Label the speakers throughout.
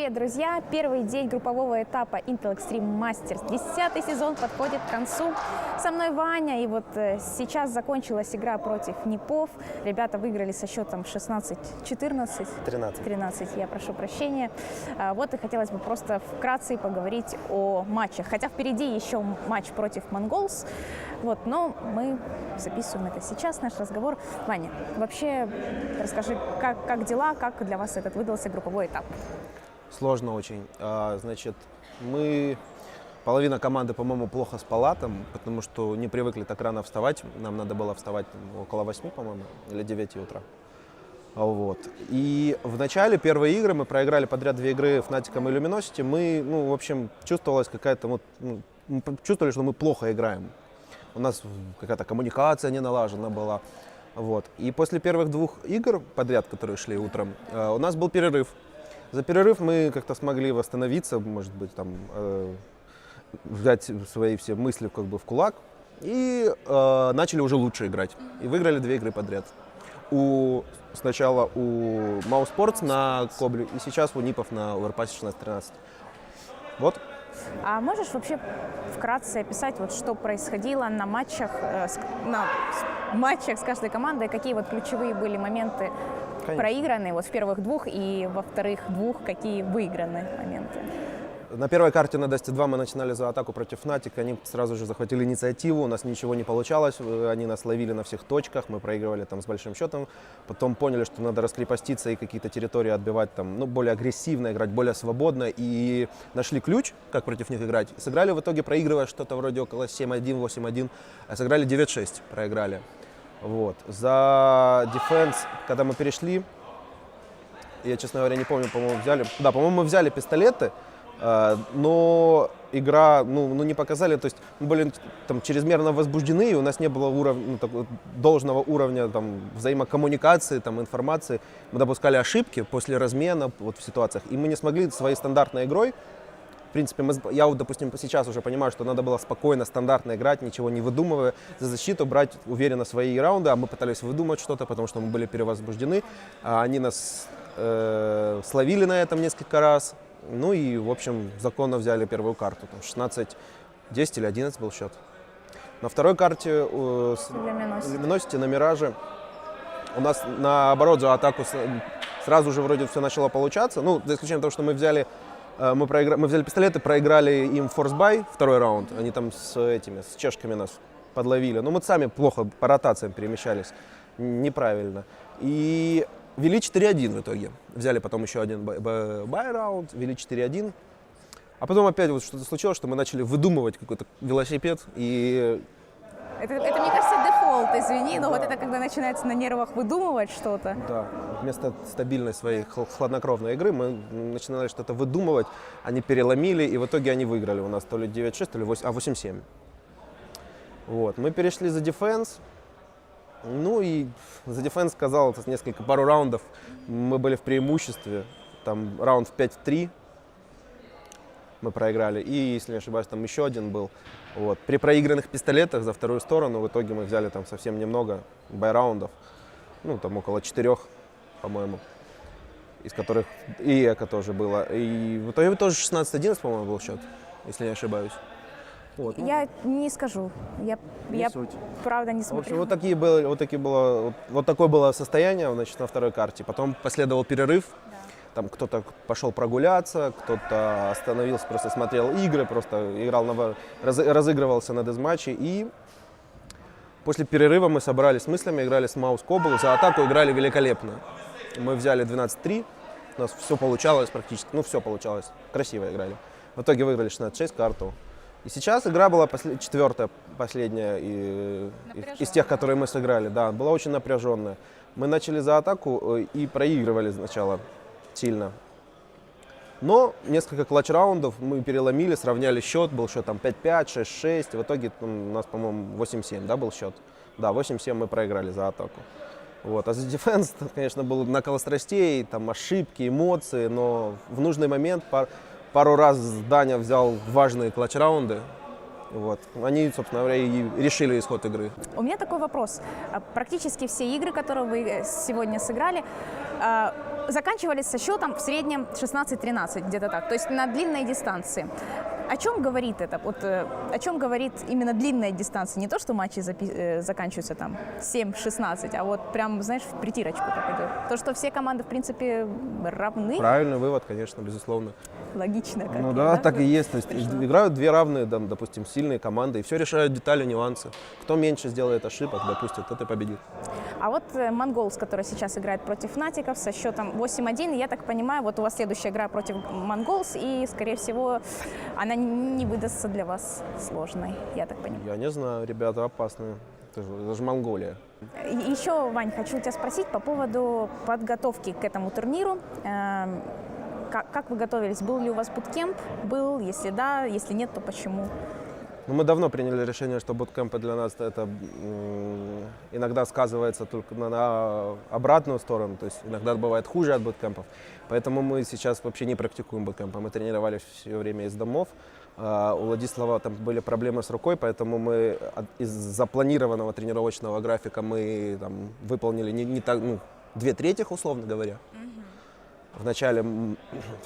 Speaker 1: Привет, друзья! Первый день группового этапа Intel Extreme Masters. 10-й сезон подходит к концу. Со мной Ваня, и вот сейчас закончилась игра против НИПов. Ребята выиграли со счетом 16-14. 13, я прошу прощения. Вот и хотелось бы просто вкратце поговорить о матчах. Хотя впереди еще матч против Mongols. Вот, но мы записываем это сейчас, наш разговор. Ваня, вообще расскажи, как дела, как для вас этот выдался групповой этап?
Speaker 2: Сложно очень. Значит, половина команды, по-моему, плохо спала там, потому что не привыкли так рано вставать. Нам надо было вставать около 8, по-моему, или 9 утра. Вот. И в начале первые игры мы проиграли подряд 2 игры Fnatic'ом и Luminosity. Мы, в общем, чувствовалась какая-то, мы чувствовали, что мы плохо играем. У нас какая-то коммуникация не налажена была. Вот. И после первых 2 игр подряд, которые шли утром, у нас был перерыв. За перерыв мы как-то смогли восстановиться, может быть, там, взять свои все мысли в кулак и начали уже лучше играть. И выиграли 2 игры подряд. Сначала у Mousesports на Кобле, и сейчас у НИПов на Overpass 16-13. Вот.
Speaker 1: А можешь вообще вкратце описать, что происходило на матчах с каждой командой, какие ключевые были моменты? Конечно. Проиграны в первых 2 и во вторых 2 какие выиграны моменты?
Speaker 2: На первой карте на Dust 2 мы начинали за атаку против Fnatic, они сразу же захватили инициативу, у нас ничего не получалось, они нас ловили на всех точках, мы проигрывали там с большим счетом, потом поняли, что надо раскрепоститься и какие-то территории отбивать там, более агрессивно играть, более свободно, и нашли ключ, как против них играть. Сыграли в итоге, проигрывая что-то вроде около 7-1, 8-1, а сыграли 9-6, проиграли. Вот. За Defense, когда мы перешли, я, честно говоря, не помню, по-моему, мы взяли пистолеты, но игра, не показали, то есть мы были там чрезмерно возбуждены, и у нас не было должного уровня там, взаимокоммуникации, там, информации. Мы допускали ошибки после размена в ситуациях, и мы не смогли своей стандартной игрой. В принципе, я, допустим, сейчас уже понимаю, что надо было спокойно, стандартно играть, ничего не выдумывая, за защиту брать уверенно свои раунды, а мы пытались выдумать что-то, потому что мы были перевозбуждены, они нас словили на этом несколько раз. И, в общем, законно взяли первую карту. 16-10 или 11 был счет. На второй карте Luminosity на Мираже у нас, наоборот, за атаку сразу же вроде все начало получаться. За исключением того, что мы взяли пистолеты, проиграли им форсбай, второй раунд. Они там с чешками нас подловили. Мы сами плохо по ротациям перемещались, неправильно. И вели 4-1 в итоге. Взяли потом еще один бай-раунд, вели 4-1. А потом опять что-то случилось, что мы начали выдумывать какой-то велосипед. И
Speaker 1: это, мне кажется, дефолт, извини, но это когда начинается на нервах выдумывать что-то.
Speaker 2: Да, вместо стабильной своей хладнокровной игры мы начинали что-то выдумывать. Они переломили, и в итоге они выиграли у нас то ли 9-6, то ли 8-7. Вот. Мы перешли за Defense. И за Defense казалось пару раундов мы были в преимуществе. Там раунд в 5-3 мы проиграли. И, если не ошибаюсь, там еще один был. Вот. При проигранных пистолетах за вторую сторону в итоге мы взяли там совсем немного бай-раундов. Там около 4, по-моему. Из которых и эко тоже было. И в итоге тоже 16-11, по-моему, был счет, если не ошибаюсь. Вот,
Speaker 1: я не скажу, я правда не смотрю.
Speaker 2: В общем, вот такое было состояние, на второй карте. Потом последовал перерыв, там кто-то пошел прогуляться, кто-то остановился, просто смотрел игры, просто играл разыгрывался на дезматче. И после перерыва мы собрались с мыслями, играли с Маус Кобл, за атаку играли великолепно. Мы взяли 12-3, у нас все получалось практически, все получалось, красиво играли. В итоге выиграли 16-6 карту. И сейчас игра была 4-я, последняя из тех, которые мы сыграли. Да, была очень напряженная. Мы начали за атаку и проигрывали сначала сильно. Но несколько клатч-раундов мы переломили, сравняли счет. Был счет там 5-5, 6-6. В итоге у нас, по-моему, 8-7, был счет? Да, 8-7 мы проиграли за атаку. Вот. А за Defense, конечно, был накал страстей, там ошибки, эмоции, но в нужный момент пару раз Даня взял важные клатч-раунды. Вот. Они, собственно говоря, и решили исход игры.
Speaker 1: У меня такой вопрос. Практически все игры, которые вы сегодня сыграли, заканчивались со счетом в среднем 16-13, где-то так, то есть на длинной дистанции. О чем говорит это? Вот, о чем говорит именно длинная дистанция? Не то, что матчи заканчиваются там 7-16, а вот прям, знаешь, в притирочку так идет. То, что все команды, в принципе, равны.
Speaker 2: Правильный вывод, конечно, безусловно.
Speaker 1: Логично. Как
Speaker 2: Ну
Speaker 1: я,
Speaker 2: да, так и есть. То есть играют две равные, там, допустим, сильные команды, и все решают детали, нюансы. Кто меньше сделает ошибок, допустим, тот и победит.
Speaker 1: А вот Монголс, который сейчас играет против Натиков со счетом 8-1, я так понимаю, вот у вас следующая игра против Монголс, и, скорее всего, она не выдастся для вас сложной, я так понимаю.
Speaker 2: Я не знаю, ребята опасные. Это же Монголия.
Speaker 1: Еще, Вань, хочу тебя спросить по поводу подготовки к этому турниру. Как вы готовились? Был ли у вас буткемп? Был? Если да, если нет, то почему?
Speaker 2: Ну, мы давно приняли решение, что буткемпы для нас это иногда сказывается только на обратную сторону, то есть иногда бывает хуже от буткемпов. Поэтому мы сейчас вообще не практикуем буткемпы, мы тренировались все время из домов. У Владислава там были проблемы с рукой, поэтому мы из запланированного тренировочного графика мы там выполнили не так, 2/3, условно говоря. В начале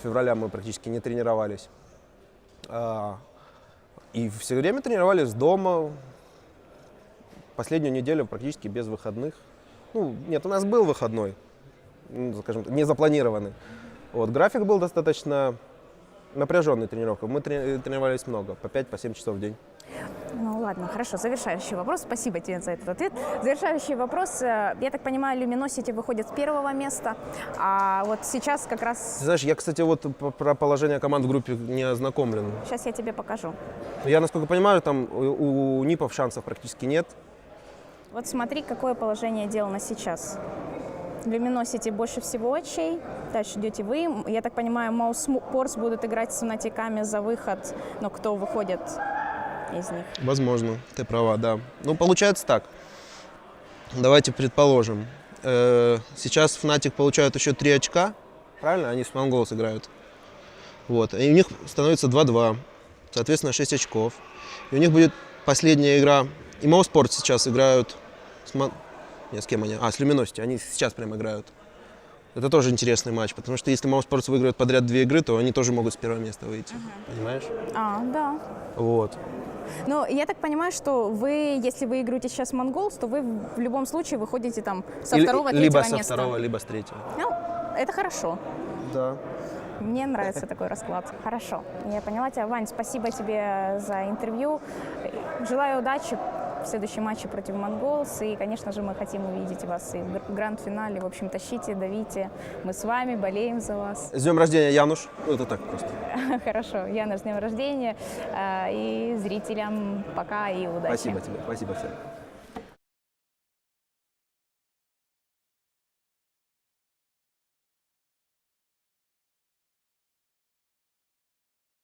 Speaker 2: февраля мы практически не тренировались. И все время тренировались дома. Последнюю неделю практически без выходных. Ну, нет, у нас был выходной, скажем так, не запланированный. Вот, график был достаточно напряженной тренировкой. Мы тренировались много, по 5-7 часов в день.
Speaker 1: Ну ладно, хорошо. Завершающий вопрос. Спасибо тебе за этот ответ. Завершающий вопрос. Я так понимаю, Luminosity выходит с первого места, а вот сейчас как раз...
Speaker 2: Ты знаешь, я, кстати, вот про положение команд в группе не ознакомлен.
Speaker 1: Сейчас я тебе покажу.
Speaker 2: Я, насколько понимаю, там у НИПов шансов практически нет.
Speaker 1: Вот смотри, какое положение дел на сейчас. Luminosity больше всего очей, дальше идете вы. Я так понимаю, Mousesports будут играть с Фнатиками за выход, но кто выходит из них?
Speaker 2: Возможно, ты права, да. Ну, получается так. Давайте предположим. Сейчас Fnatic получают еще 3 очка. Правильно? Они с Mongols играют. Вот. И у них становится 2-2. Соответственно, 6 очков. И у них будет последняя игра. И Mousesports сейчас играют с... Нет, с кем они? С Luminosity. Они сейчас прям играют. Это тоже интересный матч, потому что если Mousesports выиграют подряд 2 игры, то они тоже могут с первого места выйти. Понимаешь?
Speaker 1: Да.
Speaker 2: Вот.
Speaker 1: Но я так понимаю, что вы, если вы играете сейчас Mongols, то вы в любом случае выходите там со второго, третьего
Speaker 2: либо
Speaker 1: места.
Speaker 2: со второго, либо с третьего.
Speaker 1: Ну, это хорошо.
Speaker 2: Да.
Speaker 1: Мне нравится такой расклад. Хорошо. Я поняла тебя. Вань, спасибо тебе за интервью. Желаю удачи в следующем матче против Mongols. И, конечно же, мы хотим увидеть вас и в гранд-финале. В общем, тащите, давите. Мы с вами болеем за вас.
Speaker 2: С днем рождения, Януш. Ну, это так просто.
Speaker 1: Хорошо. Яна, с днем рождения. И зрителям пока и удачи.
Speaker 2: Спасибо тебе. Спасибо всем.